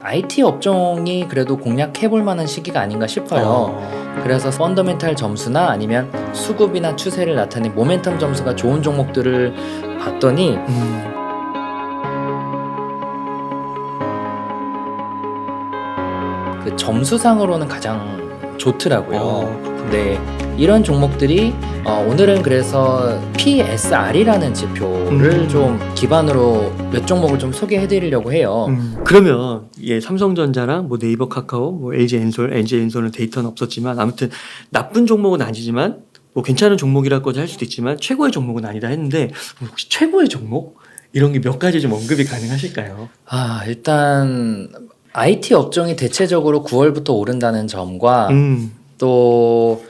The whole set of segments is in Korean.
IT 업종이 그래도 공략해볼 만한 시기가 아닌가 싶어요. 그래서 펀더멘탈 점수나 아니면 수급이나 추세를 나타낸 모멘텀 점수가 좋은 종목들을 봤더니 그 점수상으로는 가장 좋더라고요. 네, 이런 종목들이 오늘은 그래서 PSR이라는 지표를 좀 기반으로 몇 종목을 좀 소개해드리려고 해요. 그러면 삼성전자랑 뭐 네이버, 카카오, 뭐 LG엔솔은 데이터는 없었지만 아무튼 나쁜 종목은 아니지만 뭐 괜찮은 종목이라고도 할 수도 있지만 최고의 종목은 아니다 했는데 혹시 최고의 종목 이런 게 몇 가지 좀 언급이 가능하실까요? 일단 IT 업종이 대체적으로 9월부터 오른다는 점과 또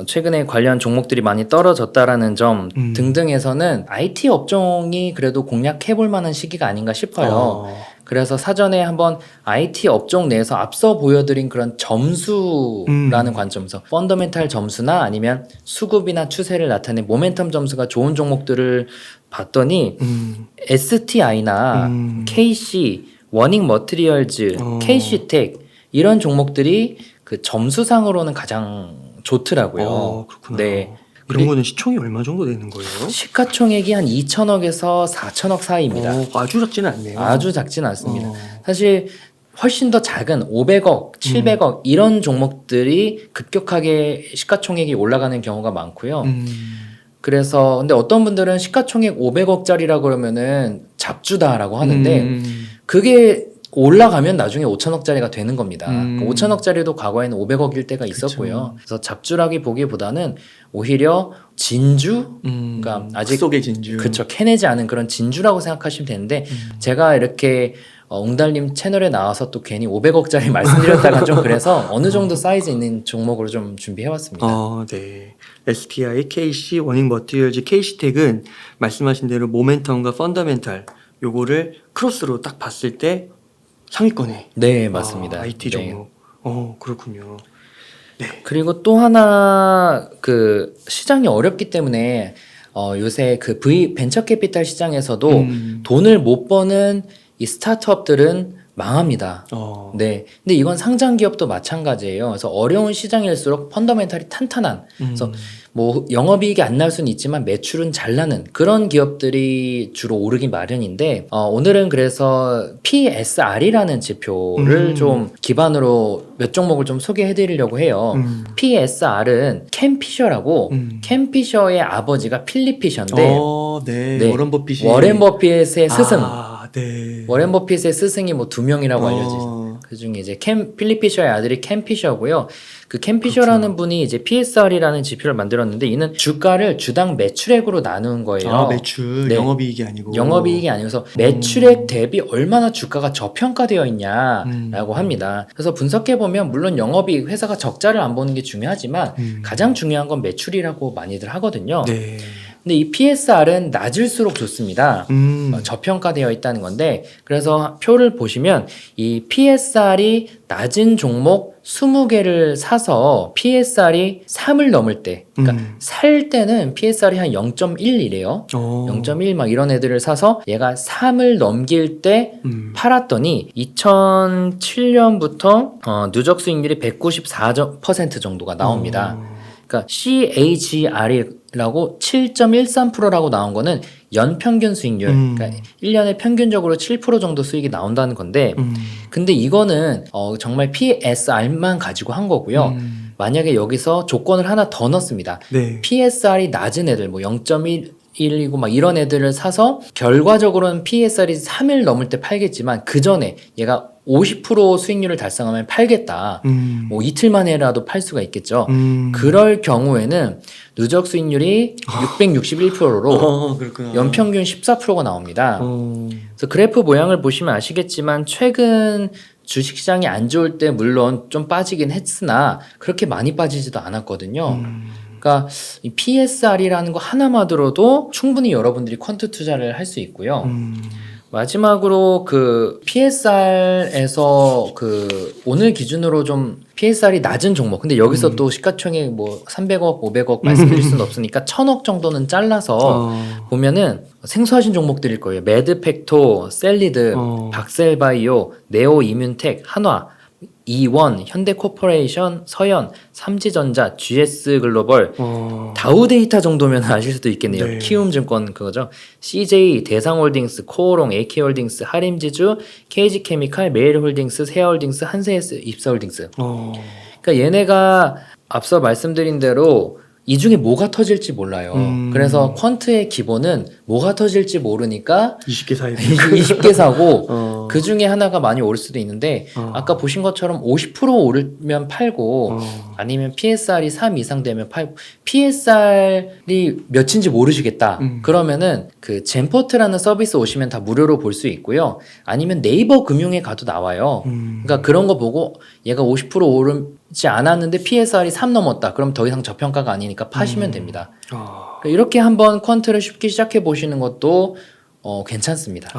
최근에 관련 종목들이 많이 떨어졌다라는 점 등등에서는 IT 업종이 그래도 공략해볼 만한 시기가 아닌가 싶어요. 그래서 사전에 한번 IT 업종 내에서 앞서 보여드린 그런 점수라는 관점에서 펀더멘탈 점수나 아니면 수급이나 추세를 나타낸 모멘텀 점수가 좋은 종목들을 봤더니 STI나 KC, 워닝 머티리얼즈, KC텍 이런 종목들이 그 점수상으로는 가장 좋더라고요. 그렇구나. 네. 그런 거는 시총이 얼마 정도 되는 거예요? 시가총액이 한 2천억에서 4천억 사이입니다. 아주 작지는 않네요. 아주 작지는 않습니다. 사실 훨씬 더 작은 500억, 700억 이런 종목들이 급격하게 시가총액이 올라가는 경우가 많고요. 그래서 근데 어떤 분들은 시가총액 500억짜리라 그러면은 잡주다라고 하는데 그게 올라가면 나중에 5천억짜리가 되는 겁니다. 5천억짜리도 과거에는 500억일 때가 있었고요. 그래서 잡주라기 보기보다는 오히려 진주, 그러니까 아직 속의 진주, 그렇죠, 캐내지 않은 그런 진주라고 생각하시면 되는데 제가 이렇게 웅달님 채널에 나와서 또 괜히 500억짜리 말씀드렸다가 좀 그래서 어느 정도 사이즈 있는 종목으로 좀 준비해왔습니다. 네. STI, KC, 워닝 머티리얼즈, KC텍은 말씀하신 대로 모멘텀과 펀더멘탈 요거를 크로스로 딱 봤을 때 상위권에. 네, 맞습니다. IT 종목. 네. 그렇군요. 네. 그리고 또 하나 그 시장이 어렵기 때문에 요새 그 벤처 캐피탈 시장에서도 돈을 못 버는 이 스타트업들은 망합니다. 네. 근데 이건 상장 기업도 마찬가지예요. 그래서 어려운 시장일수록 펀더멘탈이 탄탄한, 그래서 뭐 영업이익이 안 날 수는 있지만 매출은 잘 나는 그런 기업들이 주로 오르기 마련인데 오늘은 그래서 PSR이라는 지표를 좀 기반으로 몇 종목을 좀 소개해드리려고 해요. PSR은 캔 피셔라고 캔 피셔의 아버지가 필립 피셔인데 네. 워렌 버핏의 스승. 네. 워렌 버핏의 스승이 뭐 2명이라고 알려지죠. 그 중에 이제 필립 피셔의 아들이 캔 피셔고요. 그 캔 피셔라는 분이 이제 PSR이라는 지표를 만들었는데 이는 주가를 주당 매출액으로 나눈 거예요. 매출, 네. 영업이익이 아니고. 영업이익이 아니어서 매출액 대비 얼마나 주가가 저평가되어 있냐라고 합니다. 그래서 분석해 보면 물론 영업이익 회사가 적자를 안 보는 게 중요하지만 가장 중요한 건 매출이라고 많이들 하거든요. 네. 근데 이 PSR은 낮을수록 좋습니다. 저평가되어 있다는 건데 그래서 표를 보시면 이 PSR이 낮은 종목 20개를 사서 PSR이 3을 넘을 때 그러니까 살 때는 PSR이 한 0.1이래요. 0.1 막 이런 애들을 사서 얘가 3을 넘길 때 팔았더니 2007년부터 누적 수익률이 194% 정도가 나옵니다. 그러니까 CAGR이라고 7.13%라고 나온 거는 연평균 수익률, 그러니까 1년에 평균적으로 7% 정도 수익이 나온다는 건데 근데 이거는 정말 PSR만 가지고 한 거고요. 만약에 여기서 조건을 하나 더 넣습니다. 네. PSR이 낮은 애들 뭐 0.1이고 막 이런 애들을 사서 결과적으로는 PSR이 3일 넘을 때 팔겠지만 그 전에 얘가 50% 수익률을 달성하면 팔겠다. 뭐 이틀 만에라도 팔 수가 있겠죠. 그럴 경우에는 누적 수익률이 661%로 연평균 14%가 나옵니다. 그래서 그래프 모양을 보시면 아시겠지만 최근 주식시장이 안 좋을 때 물론 좀 빠지긴 했으나 그렇게 많이 빠지지도 않았거든요. 그러니까 이 PSR이라는 거 하나만 들어도 충분히 여러분들이 퀀트 투자를 할 수 있고요. 마지막으로 그 PSR에서 그 오늘 기준으로 좀 PSR이 낮은 종목. 근데 여기서 또 시가총액 뭐 300억, 500억 말씀드릴 수는 없으니까 1000억 정도는 잘라서 보면은 생소하신 종목들일 거예요. 매드팩토, 셀리드, 박셀바이오, 네오 이뮨텍, 한화, 이원, 현대코퍼레이션, 서현, 삼지전자, GS글로벌, 다우데이터 정도면 아실 수도 있겠네요. 네. 키움증권 그거죠. CJ, 대상홀딩스, 코오롱, AK홀딩스, 하림지주, KG케미칼, 메일홀딩스, 세아홀딩스, 한세스, 입사홀딩스. 그러니까 얘네가 앞서 말씀드린 대로 이 중에 뭐가 터질지 몰라요. 그래서 쿼ን트의 기본은 뭐가 터질지 모르니까 20개 사야 돼. 20개 사고 그 중에 하나가 많이 오를 수도 있는데 아까 보신 것처럼 50% 오르면 팔고 아니면 PSR이 3 이상 되면 팔고 PSR이 몇인지 모르시겠다. 그러면은 그 젠포트라는 서비스 오시면 다 무료로 볼 수 있고요. 아니면 네이버 금융에 가도 나와요. 그러니까 그런 거 보고 얘가 50% 오르지 않았는데 PSR이 3 넘었다. 그럼 더 이상 저평가가 아니니까 파시면 됩니다. 그러니까 이렇게 한번 쿼ን트를 쉽게 시작해 보시는 것도 괜찮습니다.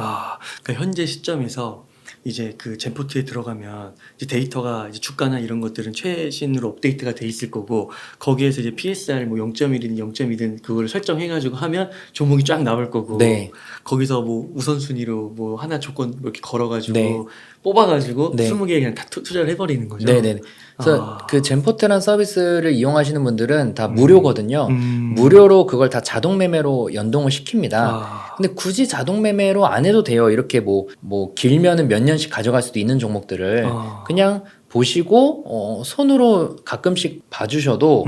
그러니까 현재 시점에서 이제 그 젠포트에 들어가면 이제 데이터가 이제 주가나 이런 것들은 최신으로 업데이트가 돼 있을 거고 거기에서 이제 PSR 뭐 0.1이든 0.2든 그걸 설정해가지고 하면 종목이 쫙 나올 거고 네. 거기서 뭐 우선순위로 뭐 하나 조건 이렇게 걸어가지고 네. 뽑아가지고 네. 20개 그냥 다 투자를 해버리는 거죠. 네네. 그래서 그 젠포트라는 서비스를 이용하시는 분들은 다 무료거든요. 음. 무료로 그걸 다 자동 매매로 연동을 시킵니다. 근데 굳이 자동 매매로 안 해도 돼요. 이렇게 뭐 길면은 몇 년씩 가져갈 수도 있는 종목들을 그냥 보시고 손으로 가끔씩 봐주셔도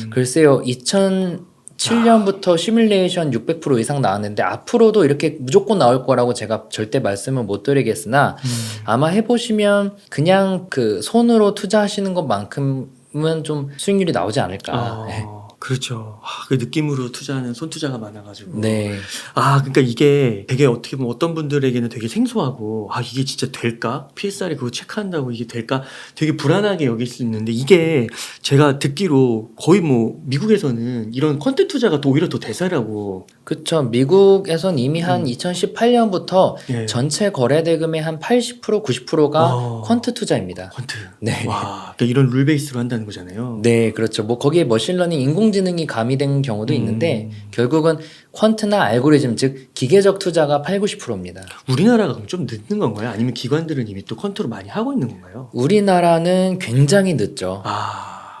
글쎄요 2007년부터 시뮬레이션 600% 이상 나왔는데 앞으로도 이렇게 무조건 나올 거라고 제가 절대 말씀을 못 드리겠으나 아마 해보시면 그냥 그 손으로 투자하시는 것만큼은 좀 수익률이 나오지 않을까. 네. 그렇죠. 그 느낌으로 투자하는 손투자가 많아가지고. 네. 그러니까 이게 되게 어떻게 보면 어떤 분들에게는 되게 생소하고, 이게 진짜 될까? PSR이 그거 체크한다고 이게 될까? 되게 불안하게 여길 수 있는데, 이게 제가 듣기로 거의 뭐, 미국에서는 이런 퀀트 투자가 또 오히려 더 대세라고. 그쵸. 미국에선 이미 한 2018년부터 예. 전체 거래 대금의 한 80% 90%가 퀀트 투자입니다. 퀀트. 네. 와, 그러니까 이런 룰 베이스로 한다는 거잖아요. 네, 그렇죠. 뭐 거기에 머신러닝, 인공지능이 가미된 경우도 있는데 결국은 퀀트나 알고리즘, 즉 기계적 투자가 8, 90%입니다. 우리나라가 그럼 좀 늦는 건가요? 아니면 기관들은 이미 또 퀀트로 많이 하고 있는 건가요? 우리나라는 굉장히 늦죠.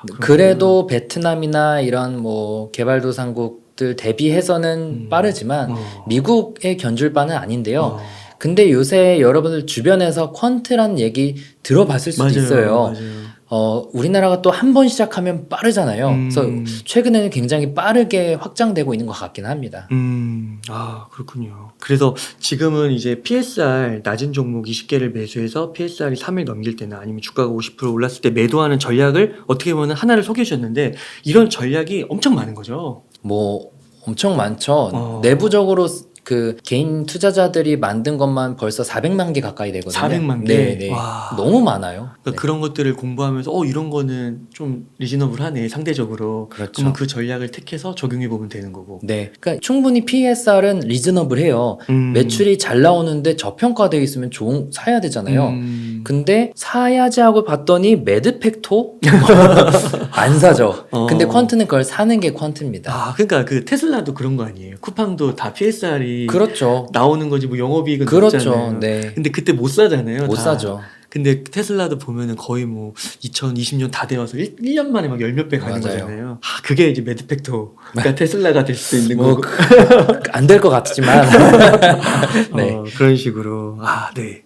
그렇군요. 그래도 베트남이나 이런 뭐 개발도상국들 대비해서는 빠르지만 미국의 견줄 바는 아닌데요. 근데 요새 여러분들 주변에서 퀀트란 얘기 들어봤을 수도 있어요. 맞아요. 우리나라가 또 한 번 시작하면 빠르잖아요. 그래서 최근에는 굉장히 빠르게 확장되고 있는 것 같긴 합니다. 그렇군요. 그래서 지금은 이제 PSR 낮은 종목 20개를 매수해서 PSR이 3을 넘길 때나 아니면 주가가 50% 올랐을 때 매도하는 전략을 어떻게 보면 하나를 소개해 주셨는데 이런 전략이 엄청 많은 거죠. 뭐 엄청 많죠. 내부적으로 그 개인 투자자들이 만든 것만 벌써 400만 개 가까이 되거든요. 400만 개? 네. 와. 너무 많아요. 그러니까 그런 것들을 공부하면서 이런 거는 좀 리즈너블하네 상대적으로. 그렇죠. 그러면 그 전략을 택해서 적용해 보면 되는 거고. 네. 그러니까 충분히 PSR은 리즈너블해요. 매출이 잘 나오는데 저평가되어 있으면 사야 되잖아요. 근데 사야지 하고 봤더니 매드팩토? 안 사죠. 근데 퀀트는 그걸 사는 게 퀀트입니다. 그러니까 그 테슬라도 그런 거 아니에요. 쿠팡도 다 PSR이 그렇죠. 나오는 거지 뭐 영업이익은 그렇죠. 없잖아요. 네. 근데 그때 못 사잖아요. 못 다. 사죠. 근데 테슬라도 보면은 거의 뭐 2020년 다 되어서 1년 만에 막 10몇 배 가는 맞아요. 거잖아요. 그게 이제 매드팩토가 테슬라가 될 수도 있는 뭐 거고. 안 될 것 같지만 네. 그런 식으로. 네.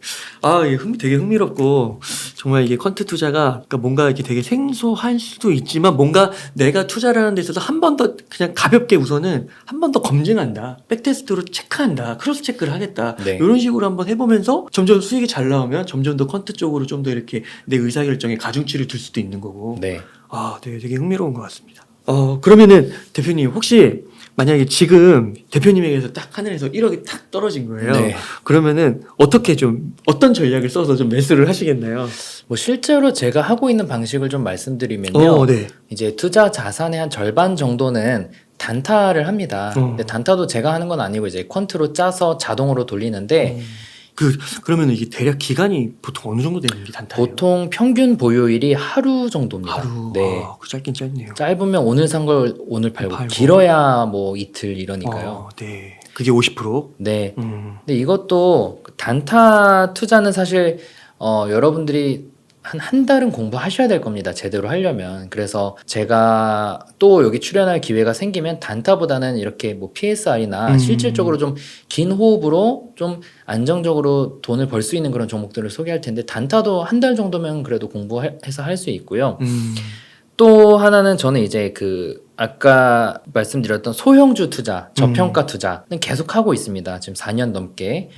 이게 되게 흥미롭고 정말 이게 퀀트 투자가 그러니까 뭔가 이렇게 되게 생소할 수도 있지만 뭔가 내가 투자를 하는 데 있어서 한 번 더 그냥 가볍게 우선은 한 번 더 검증한다. 백테스트로 체크한다. 크로스 체크를 하겠다. 네. 이런 식으로 한번 해보면서 점점 수익이 잘 나오면 점점 더 퀀트 쪽으로 좀 더 이렇게 내 의사결정에 가중치를 둘 수도 있는 거고. 네. 네, 되게 흥미로운 것 같습니다. 그러면은 대표님 혹시 만약에 지금 대표님에게서 딱 하늘에서 1억이 탁 떨어진 거예요. 네. 그러면은 어떤 전략을 써서 좀 매수를 하시겠나요? 뭐 실제로 제가 하고 있는 방식을 좀 말씀드리면요. 네. 이제 투자 자산의 한 절반 정도는 단타를 합니다. 근데 단타도 제가 하는 건 아니고 이제 퀀트로 짜서 자동으로 돌리는데 그러면 이게 대략 기간이 보통 어느 정도 되는 게 단타예요? 보통 평균 보유일이 하루 정도입니다. 하루. 네. 그 짧긴 짧네요. 짧으면 오늘 산 걸 오늘 팔고, 팔고. 길어야 뭐 이틀 이러니까요. 네. 그게 50%? 네. 근데 이것도 단타 투자는 사실 여러분들이 한 달은 공부하셔야 될 겁니다. 제대로 하려면. 그래서 제가 또 여기 출연할 기회가 생기면 단타보다는 이렇게 뭐 PSR이나 실질적으로 좀 긴 호흡으로 좀 안정적으로 돈을 벌 수 있는 그런 종목들을 소개할 텐데, 단타도 한 달 정도면 그래도 공부해서 할 수 있고요. 또 하나는 저는 이제 아까 말씀드렸던 소형주 투자, 저평가 투자는 계속 하고 있습니다. 지금 4년 넘게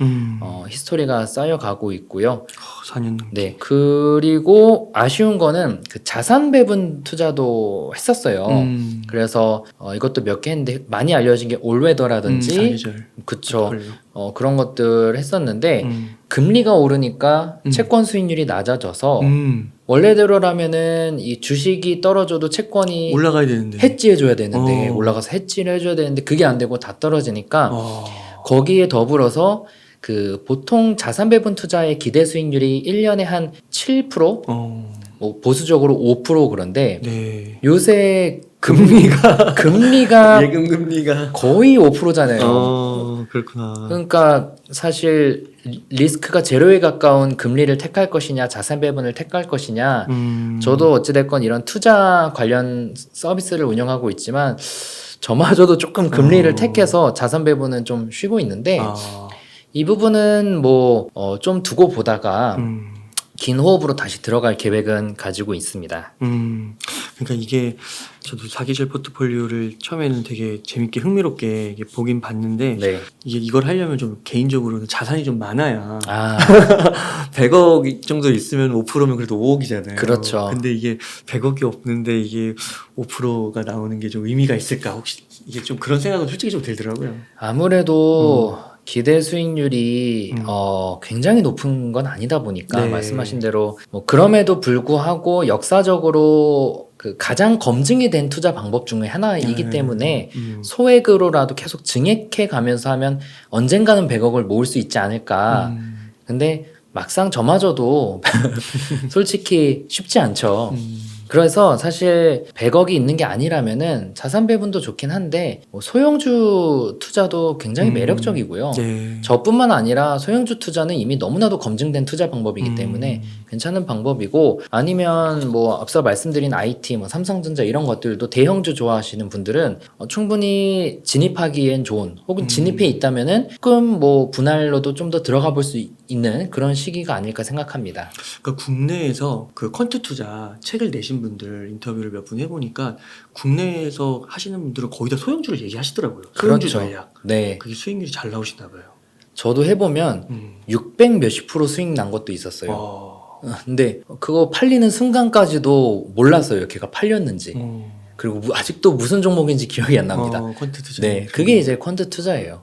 히스토리가 쌓여가고 있고요. 4년 넘게. 네, 그리고 아쉬운 거는 그 자산 배분 투자도 했었어요. 그래서 이것도 몇 개 했는데 많이 알려진 게 올웨더라든지, 사계절. 그쵸. 그런 것들 했었는데 금리가 오르니까 채권 수익률이 낮아져서 원래대로라면은 이 주식이 떨어져도 채권이 올라가야 되는데. 해지해줘야 되는데, 어. 올라가서 해지를 해줘야 되는데 그게 안 되고 다 떨어지니까 거기에 더불어서 그 보통 자산 배분 투자의 기대 수익률이 1년에 한 7%? 뭐 보수적으로 5% 그런데 네. 요새 금리가 예금 금리가 거의 5%잖아요. 그렇구나. 그러니까 사실 리스크가 제로에 가까운 금리를 택할 것이냐, 자산 배분을 택할 것이냐. 저도 어찌됐건 이런 투자 관련 서비스를 운영하고 있지만 저마저도 조금 금리를 택해서 자산 배분은 좀 쉬고 있는데, 이 부분은 뭐 좀 두고 보다가 긴 호흡으로 다시 들어갈 계획은 가지고 있습니다. 그러니까 이게 저도 사계절 포트폴리오를 처음에는 되게 재밌게 흥미롭게 이게 보긴 봤는데 네. 이걸 하려면 좀 개인적으로는 자산이 좀 많아야 아, 100억 정도 있으면 5%면 그래도 5억이잖아요. 그렇죠. 근데 이게 100억이 없는데 이게 5%가 나오는 게 좀 의미가 있을까? 혹시 이게 좀 그런 생각은 솔직히 좀 들더라고요. 아무래도 기대 수익률이 굉장히 높은 건 아니다 보니까 네. 말씀하신 대로 뭐 그럼에도 불구하고 역사적으로 그 가장 검증이 된 투자 방법 중에 하나이기 때문에 소액으로라도 계속 증액해 가면서 하면 언젠가는 100억을 모을 수 있지 않을까. 근데 막상 저마저도 솔직히 쉽지 않죠. 그래서 사실 100억이 있는 게 아니라면은 자산 배분도 좋긴 한데 뭐 소형주 투자도 굉장히 매력적이고요. 네. 저뿐만 아니라 소형주 투자는 이미 너무나도 검증된 투자 방법이기 때문에 괜찮은 방법이고, 아니면 뭐 앞서 말씀드린 IT, 뭐 삼성전자 이런 것들도 대형주 좋아하시는 분들은 충분히 진입하기엔 좋은, 혹은 진입해 있다면은 조금 뭐 분할로도 좀 더 들어가 볼 수 있는 그런 시기가 아닐까 생각합니다. 그러니까 국내에서 그 퀀트 투자 책을 내신 분들 인터뷰를 몇 분 해보니까 국내에서 하시는 분들은 거의 다 소형주를 얘기하시더라고요. 소형주 그렇죠. 전략. 네. 그게 수익률이 잘 나오시나 봐요. 저도 해보면 600 몇십 프로 수익 난 것도 있었어요. 근데 그거 팔리는 순간까지도 몰랐어요. 걔가 팔렸는지. 그리고 아직도 무슨 종목인지 기억이 안 납니다. 퀀트 투자. 네, 그게 이제 퀀트 투자예요.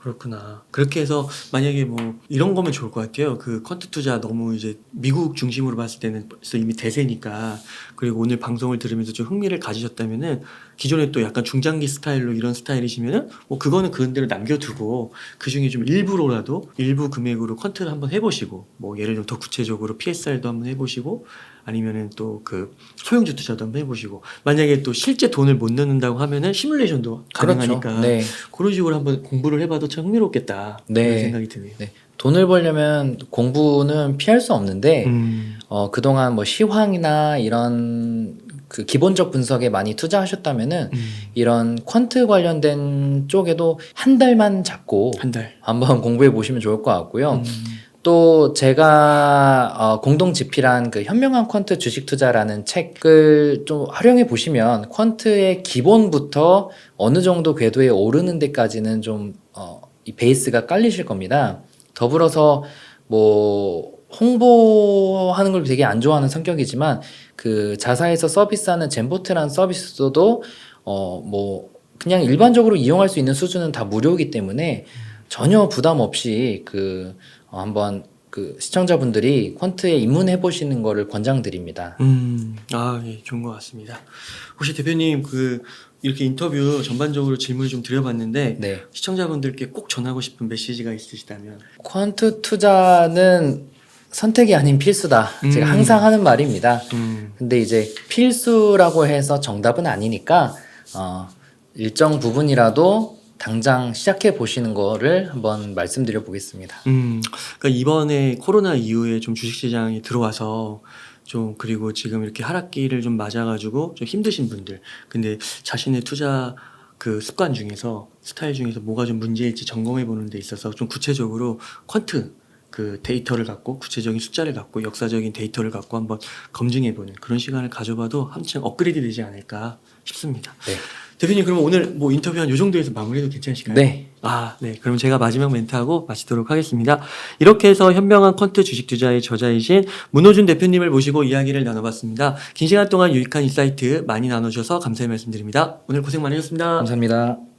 그렇구나. 그렇게 해서 만약에 뭐 이런 거면 좋을 것 같아요. 그 퀀트 투자 너무 이제 미국 중심으로 봤을 때는 벌써 이미 대세니까, 그리고 오늘 방송을 들으면서 좀 흥미를 가지셨다면은 기존에 또 약간 중장기 스타일로 이런 스타일이시면은 뭐 그거는 그대로 남겨두고 그 중에 좀 일부로라도 일부 금액으로 퀀트를 한번 해보시고, 뭐 예를 들면 더 구체적으로 PSR도 한번 해보시고, 아니면은 또 그 소형주 투자도 한번 해보시고, 만약에 또 실제 돈을 못 넣는다고 하면은 시뮬레이션도 가능하니까 그렇죠. 네. 그런 식으로 한번 공부를 해봐도 참 흥미롭겠다. 네. 그런 생각이 드네요. 네. 돈을 벌려면 공부는 피할 수 없는데 그동안 뭐 시황이나 이런 그 기본적 분석에 많이 투자하셨다면은 이런 퀀트 관련된 쪽에도 한 달만 잡고 한 달. 한번 공부해 보시면 좋을 것 같고요. 또 제가 공동 집필한 그 현명한 퀀트 주식 투자라는 책을 좀 활용해 보시면 퀀트의 기본부터 어느 정도 궤도에 오르는 데까지는 좀 이 베이스가 깔리실 겁니다. 더불어서 뭐 홍보하는 걸 되게 안 좋아하는 성격이지만 그 자사에서 서비스하는 젠보트라는 서비스도 뭐 그냥 일반적으로 이용할 수 있는 수준은 다 무료이기 때문에 전혀 부담 없이 한번 그 시청자분들이 퀀트에 입문해 보시는 거를 권장드립니다. 예, 좋은 것 같습니다. 혹시 대표님 이렇게 인터뷰 전반적으로 질문을 좀 드려봤는데 네. 시청자분들께 꼭 전하고 싶은 메시지가 있으시다면. 퀀트 투자는 선택이 아닌 필수다. 제가 항상 하는 말입니다. 근데 이제 필수라고 해서 정답은 아니니까 일정 부분이라도 당장 시작해 보시는 거를 한번 말씀드려 보겠습니다. 그러니까 이번에 코로나 이후에 좀 주식시장이 들어와서 좀 그리고 지금 이렇게 하락기를 좀 맞아가지고 좀 힘드신 분들, 근데 자신의 투자 그 습관 중에서 스타일 중에서 뭐가 좀 문제일지 점검해 보는 데 있어서 좀 구체적으로 퀀트 그 데이터를 갖고 구체적인 숫자를 갖고 역사적인 데이터를 갖고 한번 검증해 보는 그런 시간을 가져봐도 한층 업그레이드 되지 않을까 싶습니다. 네. 대표님, 그러면 오늘 뭐 인터뷰 한 요 정도에서 마무리해도 괜찮으실까요? 네. 네. 그럼 제가 마지막 멘트하고 마치도록 하겠습니다. 이렇게 해서 현명한 퀀트 주식 투자의 저자이신 문호준 대표님을 모시고 이야기를 나눠봤습니다. 긴 시간 동안 유익한 인사이트 많이 나눠주셔서 감사의 말씀드립니다. 오늘 고생 많으셨습니다. 감사합니다.